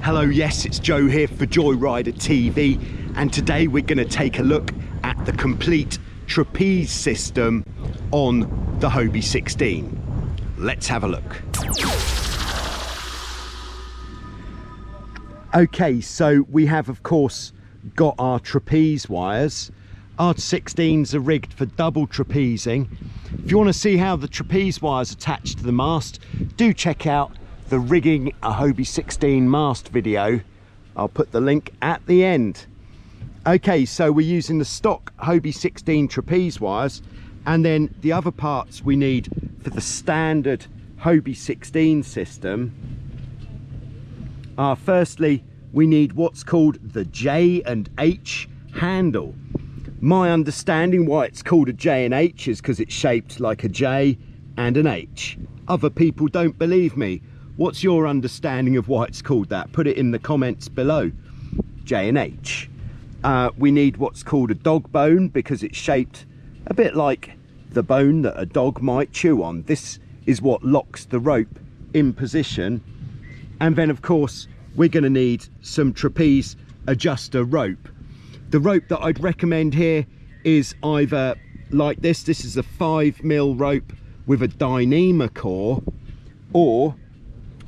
Hello, yes, it's Joe here for Joyrider TV, and today we're going to take a look at the complete trapeze system on the Hobie 16. Let's have a look. Okay, so we have of course got our trapeze wires. Our 16s are rigged for double trapezing. If you want to see how the trapeze wires attach to the mast, do check out the rigging a Hobie 16 mast video. I'll put the link at the end. Okay, so we're using the stock Hobie 16 trapeze wires, and then the other parts we need for the standard Hobie 16 system are, firstly, we need what's called the J and H handle. My understanding why it's called a J and H is because it's shaped like a J and an H. Other people don't believe me. What's your understanding of why it's called that? Put it in the comments below. J and H. We need what's called a dog bone because it's shaped a bit like the bone that a dog might chew on. This is what locks the rope in position. And then of course we're going to need some trapeze adjuster rope. The rope that I'd recommend here is either like this. This is a 5mm rope with a Dyneema core, or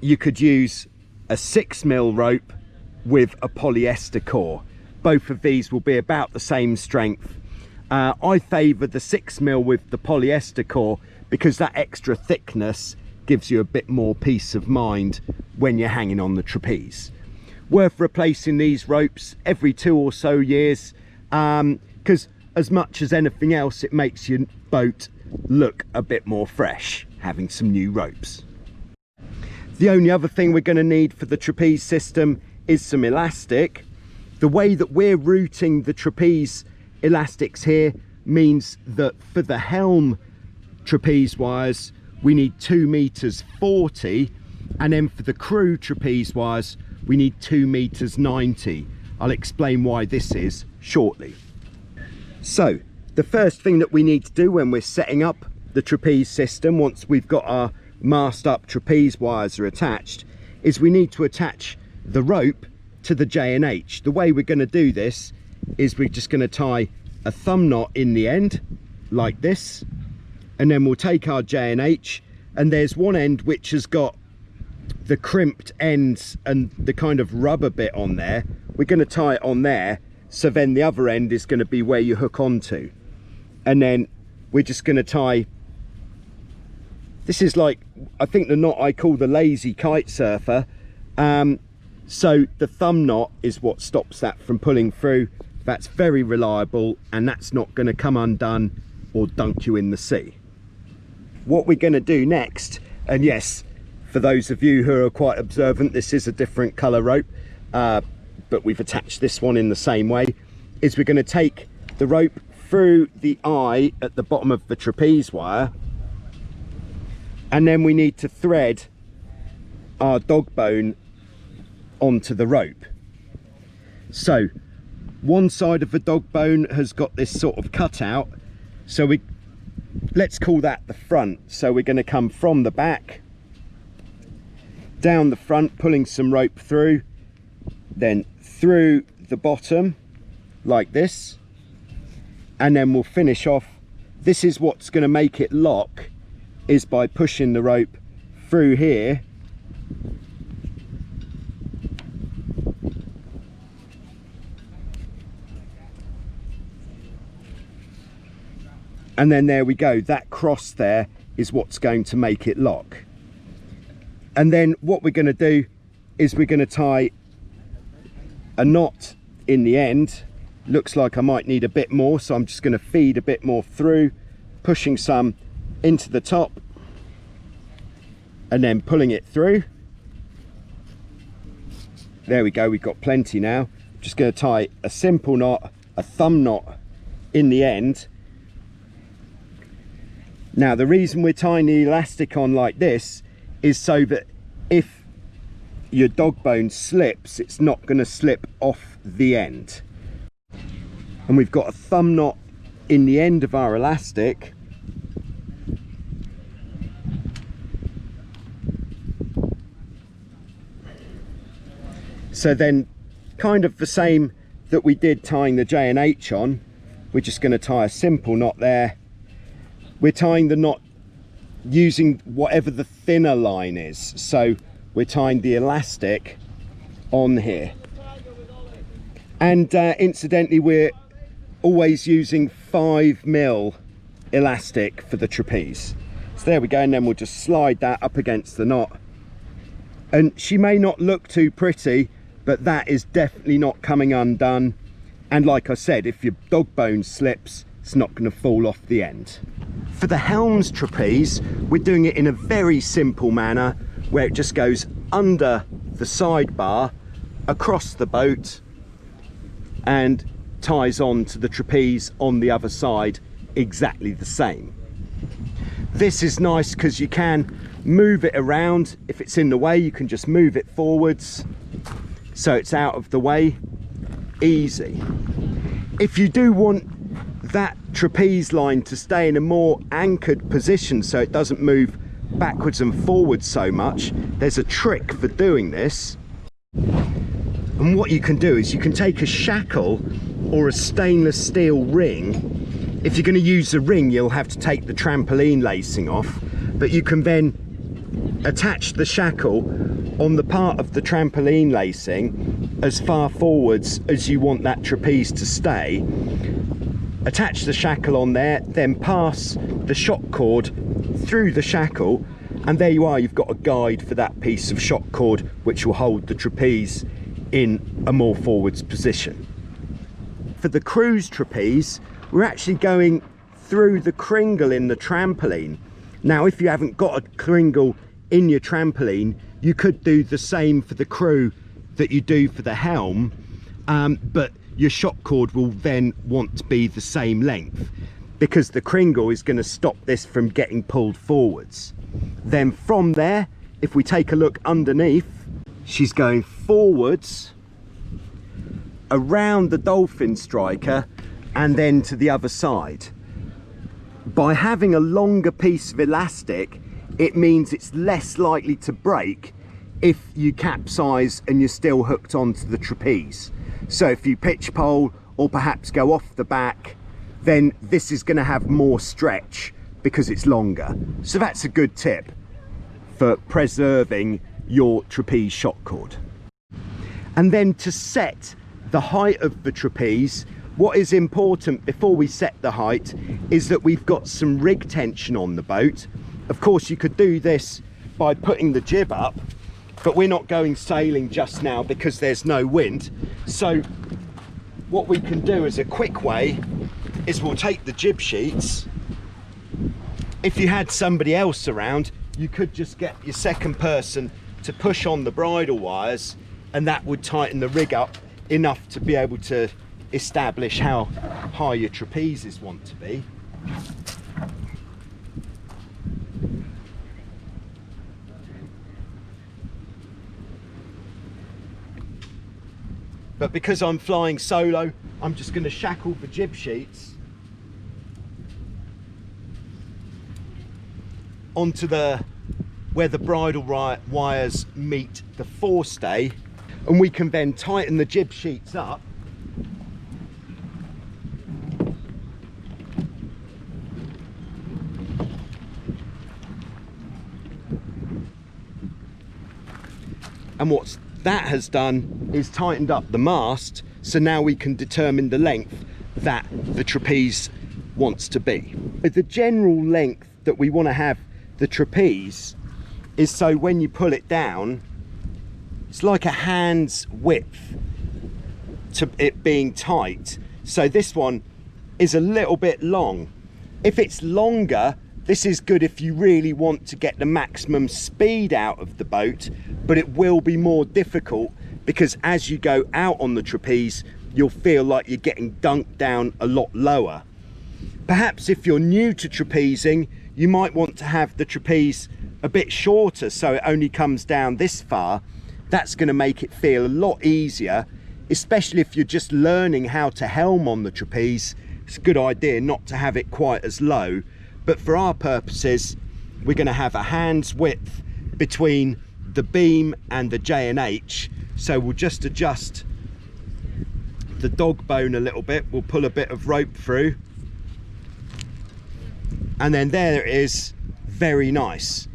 you could use a 6mm rope with a polyester core. Both of these will be about the same strength. I favour the 6mm with the polyester core because that extra thickness gives you a bit more peace of mind when you're hanging on the trapeze. Worth replacing these ropes every 2 or so years, because as much as anything else it makes your boat look a bit more fresh having some new ropes. The only other thing we're going to need for the trapeze system is some elastic. The way that we're routing the trapeze elastics here means that for the Helm trapeze wires we need 2.40 m, and then for the crew trapeze wires we need 2.90 m. I'll explain why this is shortly. So the first thing that we need to do when we're setting up the trapeze system, once we've got our mast up trapeze wires are attached, is we need to attach the rope to the J and H. The way we're going to do this is we're just going to tie a thumb knot in the end like this, and then we'll take our J and H, and there's one end which has got the crimped ends and the kind of rubber bit on there. We're going to tie it on there, so then the other end is going to be where you hook onto, and then we're just going to tie, this is like, I think the knot I call the lazy kite surfer. So the thumb knot is what stops that from pulling through. That's very reliable, and that's not going to come undone or dunk you in the sea. What we're going to do next, and yes, for those of you who are quite observant, this is a different colour rope, but we've attached this one in the same way, is we're going to take the rope through the eye at the bottom of the trapeze wire, and then we need to thread our dog bone onto the rope. So one side of the dog bone has got this sort of cutout, so let's call that the front. So we're going to come from the back down the front, pulling some rope through, then through the bottom like this, and then we'll finish off. This is what's going to make it lock, is by pushing the rope through here and then there we go. That cross there is what's going to make it lock. And then what we're going to do is we're going to tie a knot in the end. Looks like I might need a bit more, so I'm just going to feed a bit more through, pushing some into the top and then pulling it through. There we go, we've got plenty now. Just going to tie a simple knot, a thumb knot in the end. Now the reason we're tying the elastic on like this is so that if your dog bone slips, it's not going to slip off the end. And we've got a thumb knot in the end of our elastic, So then, kind of the same that we did tying the J and H on, we're just going to tie a simple knot there. We're tying the knot using whatever the thinner line is. So we're tying the elastic on here. And incidentally, we're always using 5mm elastic for the trapeze. So there we go, and then we'll just slide that up against the knot. And she may not look too pretty, but that is definitely not coming undone. And like I said, if your dog bone slips, it's not going to fall off the end. For the Helm's trapeze, we're doing it in a very simple manner, where it just goes under the sidebar, across the boat, and ties on to the trapeze on the other side exactly the same. This is nice because you can move it around. If it's in the way, you can just move it forwards so it's out of the way. Easy. If you do want that trapeze line to stay in a more anchored position so it doesn't move backwards and forwards so much, there's a trick for doing this. And what you can do is you can take a shackle or a stainless steel ring. If you're going to use the ring, you'll have to take the trampoline lacing off, but you can then attach the shackle on the part of the trampoline lacing as far forwards as you want that trapeze to stay. Attach the shackle on there, then pass the shock cord through the shackle, and there you are, you've got a guide for that piece of shock cord which will hold the trapeze in a more forwards position. For the cruise trapeze, we're actually going through the kringle in the trampoline. Now, if you haven't got a kringle in your trampoline, you could do the same for the crew that you do for the Helm, but your shock cord will then want to be the same length, because the kringle is going to stop this from getting pulled forwards. Then from there, if we take a look underneath, she's going forwards around the dolphin striker and then to the other side. By having a longer piece of elastic, it means it's less likely to break if you capsize and you're still hooked onto the trapeze. So if you pitch pole or perhaps go off the back, then this is going to have more stretch because it's longer. So that's a good tip for preserving your trapeze shock cord. And then to set the height of the trapeze, what is important before we set the height is that we've got some rig tension on the boat. Of course, you could do this by putting the jib up, but we're not going sailing just now because there's no wind. So what we can do as a quick way is we'll take the jib sheets. If you had somebody else around, you could just get your second person to push on the bridle wires, and that would tighten the rig up enough to be able to establish how high your trapezes want to be. But because I'm flying solo, I'm just going to shackle the jib sheets onto where the bridle wires meet the forestay, and we can then tighten the jib sheets up and what that has done is tightened up the mast, so now we can determine the length that the trapeze wants to be. The general length that we want to have the trapeze is so when you pull it down, it's like a hand's width to it being tight. So this one is a little bit long. If it's longer, this is good if you really want to get the maximum speed out of the boat, but it will be more difficult because as you go out on the trapeze, you'll feel like you're getting dunked down a lot lower. Perhaps if you're new to trapezing, you might want to have the trapeze a bit shorter so it only comes down this far. That's going to make it feel a lot easier, especially if you're just learning how to helm on the trapeze. It's a good idea not to have it quite as low, but for our purposes, we're going to have a hand's width between the beam and the J and H, So we'll just adjust the dog bone a little bit. We'll pull a bit of rope through, and then there it is, very nice.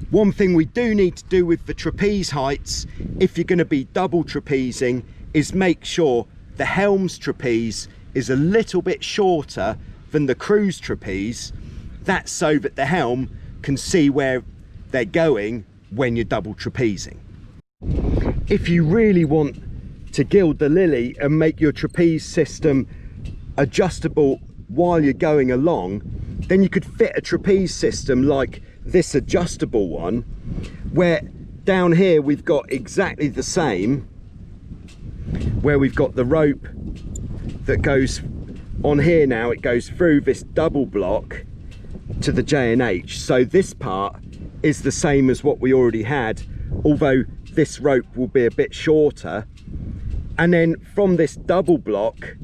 One thing we do need to do with the trapeze heights, if you're going to be double trapezing, is make sure the Helm's trapeze is a little bit shorter than the crew's trapeze. That's so that the Helm can see where they're going when you're double trapezing. If you really want to gild the lily and make your trapeze system adjustable while you're going along, then you could fit a trapeze system like this adjustable one, where down here we've got exactly the same, where we've got the rope that goes on here. Now it goes through this double block to the J and H, so this part is the same as what we already had, although this rope will be a bit shorter. And then from this double block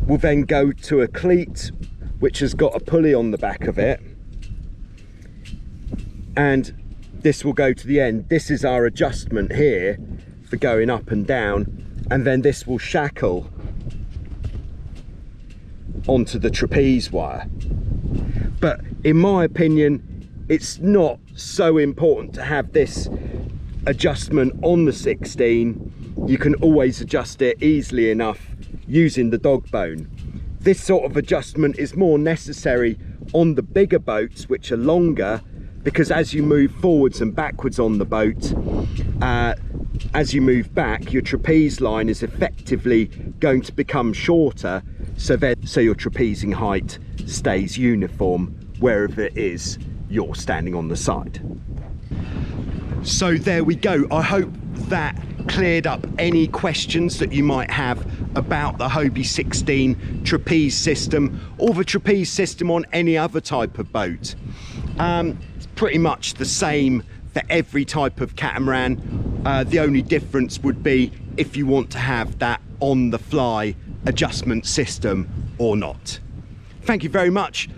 we'll then go to a cleat which has got a pulley on the back of it, and this will go to the end. This is our adjustment here for going up and down, and then this will shackle onto the trapeze wire. But in my opinion, it's not so important to have this adjustment on the 16. You can always adjust it easily enough using the dog bone. This sort of adjustment is more necessary on the bigger boats which are longer, because as you move forwards and backwards on the boat, as you move back, your trapeze line is effectively going to become shorter, so your trapezing height stays uniform wherever it is you're standing on the side. So there we go. I hope that cleared up any questions that you might have about the Hobie 16 trapeze system, or the trapeze system on any other type of boat. It's pretty much the same for every type of catamaran. The only difference would be if you want to have that on the fly adjustment system or not. Thank you very much.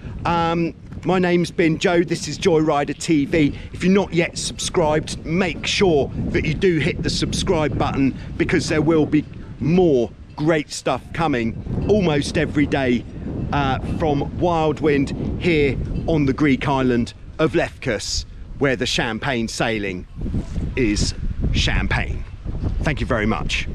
My name's been Joe, this is Joyrider TV. If you're not yet subscribed, make sure that you do hit the subscribe button, because there will be more great stuff coming almost every day from Wild Wind here on the Greek island of Lefkos, where the champagne sailing is champagne. Thank you very much.